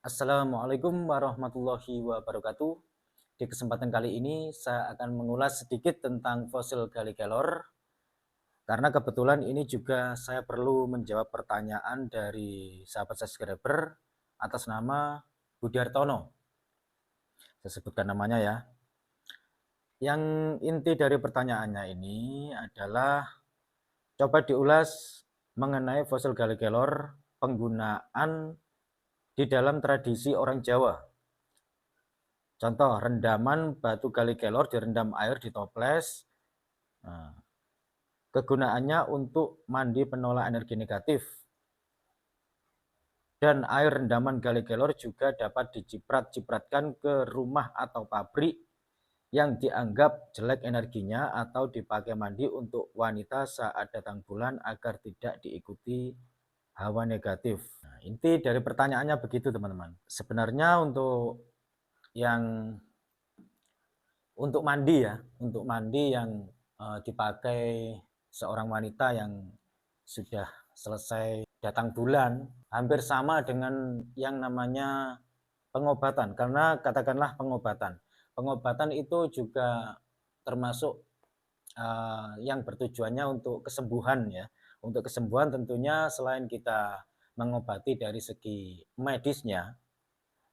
Assalamualaikum warahmatullahi wabarakatuh. Di kesempatan kali ini saya akan mengulas sedikit tentang fosil Gallikelor karena kebetulan ini juga saya perlu menjawab pertanyaan dari sahabat subscriber atas nama Budiartono. Saya sebutkan namanya ya. Yang inti dari pertanyaannya ini adalah coba diulas mengenai fosil Gallikelor penggunaan di dalam tradisi orang Jawa. Contoh, rendaman batu gali kelor direndam air di toples. Nah, kegunaannya untuk mandi penolak energi negatif. Dan air rendaman gali kelor juga dapat diciprat-cipratkan ke rumah atau pabrik yang dianggap jelek energinya atau dipakai mandi untuk wanita saat datang bulan agar tidak diikuti hawa negatif. Nah, inti dari pertanyaannya begitu teman-teman. Sebenarnya yang untuk mandi ya, untuk mandi yang dipakai seorang wanita yang sudah selesai datang bulan, hampir sama dengan yang namanya pengobatan. Karena katakanlah pengobatan. Pengobatan itu juga termasuk yang bertujuannya untuk kesembuhan ya. Untuk kesembuhan tentunya selain kita mengobati dari segi medisnya,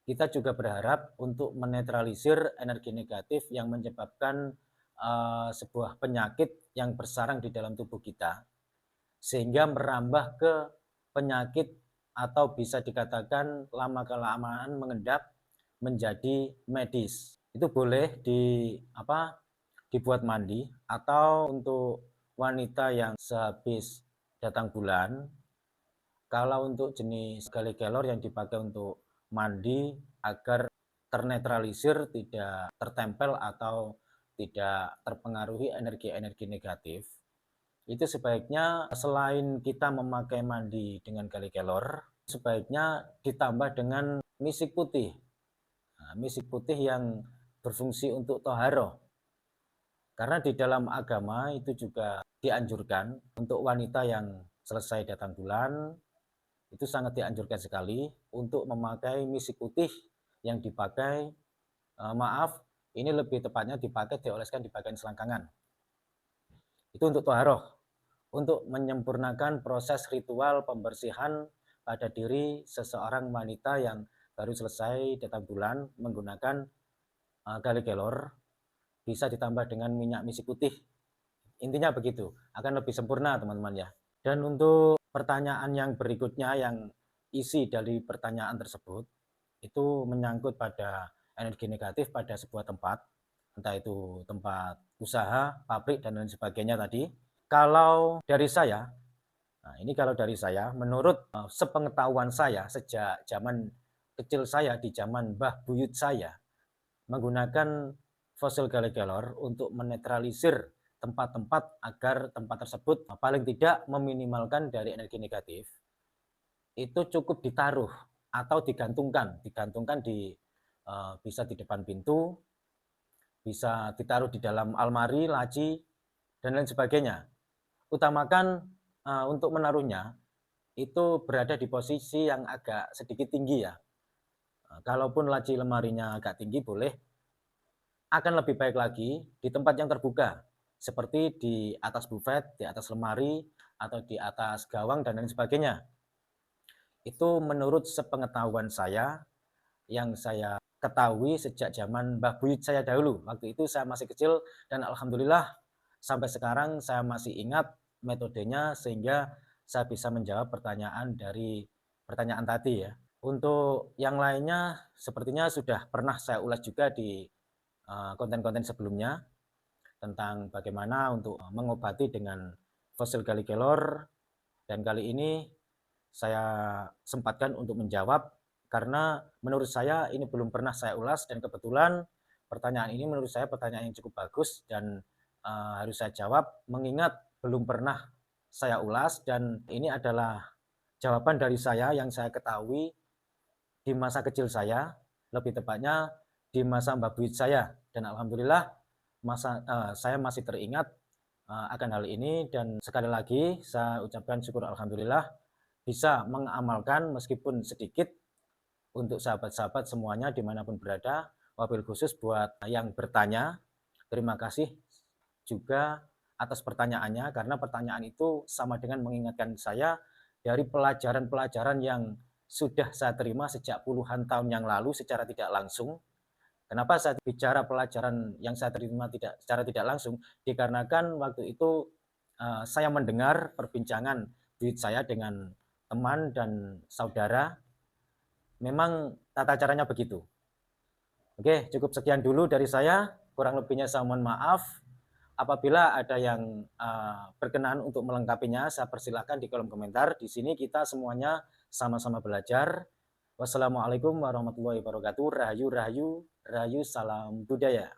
kita juga berharap untuk menetralisir energi negatif yang menyebabkan sebuah penyakit yang bersarang di dalam tubuh kita, sehingga merambah ke penyakit atau bisa dikatakan lama-kelamaan mengendap menjadi medis. Itu boleh dibuat mandi, atau untuk wanita yang sehabis datang bulan, kalau untuk jenis gali kelor yang dipakai untuk mandi agar ternetralisir, tidak tertempel atau tidak terpengaruhi energi-energi negatif, itu sebaiknya selain kita memakai mandi dengan gali kelor, sebaiknya ditambah dengan misik putih. Nah, misik putih yang berfungsi untuk toharoh. Karena di dalam agama itu juga dianjurkan untuk wanita yang selesai datang bulan, itu sangat dianjurkan sekali untuk memakai misik putih yang dipakai, ini lebih tepatnya dioleskan di bagian selangkangan. Itu untuk toharoh, untuk menyempurnakan proses ritual pembersihan pada diri seseorang wanita yang baru selesai datang bulan menggunakan gali kelor, bisa ditambah dengan minyak misik putih. Intinya begitu, akan lebih sempurna teman-teman ya. Dan untuk pertanyaan yang berikutnya, yang isi dari pertanyaan tersebut itu menyangkut pada energi negatif pada sebuah tempat, entah itu tempat usaha, pabrik, dan lain sebagainya tadi. Kalau dari saya, nah ini kalau dari saya, menurut sepengetahuan saya sejak zaman kecil saya, di zaman Mbah Buyut saya, menggunakan fosil gali kelor untuk menetralisir tempat-tempat agar tempat tersebut paling tidak meminimalkan dari energi negatif, itu cukup ditaruh atau digantungkan di bisa di depan pintu, bisa ditaruh di dalam almari, laci, dan lain sebagainya. Utamakan untuk menaruhnya itu berada di posisi yang agak sedikit tinggi ya. Kalaupun laci lemarinya agak tinggi boleh, akan lebih baik lagi di tempat yang terbuka, seperti di atas bufet, di atas lemari, atau di atas gawang, dan lain sebagainya. Itu menurut sepengetahuan saya, yang saya ketahui sejak zaman Mbah Buyut saya dahulu. Waktu itu saya masih kecil, dan alhamdulillah sampai sekarang saya masih ingat metodenya, sehingga saya bisa menjawab pertanyaan tadi ya. Untuk yang lainnya sepertinya sudah pernah saya ulas juga di konten-konten sebelumnya tentang bagaimana untuk mengobati dengan fosil gali kelor, dan kali ini saya sempatkan untuk menjawab karena menurut saya ini belum pernah saya ulas, dan kebetulan pertanyaan ini menurut saya pertanyaan yang cukup bagus dan harus saya jawab mengingat belum pernah saya ulas, dan ini adalah jawaban dari saya yang saya ketahui di masa kecil saya, lebih tepatnya di masa Mbah Buyut saya, dan alhamdulillah saya masih teringat akan hal ini, dan sekali lagi saya ucapkan syukur alhamdulillah bisa mengamalkan meskipun sedikit untuk sahabat-sahabat semuanya dimanapun berada, wabil khusus buat yang bertanya, terima kasih juga atas pertanyaannya, karena pertanyaan itu sama dengan mengingatkan saya dari pelajaran-pelajaran yang sudah saya terima sejak puluhan tahun yang lalu secara tidak langsung. Kenapa saya bicara pelajaran yang saya terima secara tidak langsung? Dikarenakan waktu itu saya mendengar perbincangan duit saya dengan teman dan saudara, memang tata caranya begitu. Oke, cukup sekian dulu dari saya. Kurang lebihnya saya mohon maaf. Apabila ada yang berkenan untuk melengkapinya, saya persilahkan di kolom komentar. Di sini kita semuanya sama-sama belajar. Wassalamualaikum warahmatullahi wabarakatuh. Rahayu, rahayu, rahayu, salam budaya.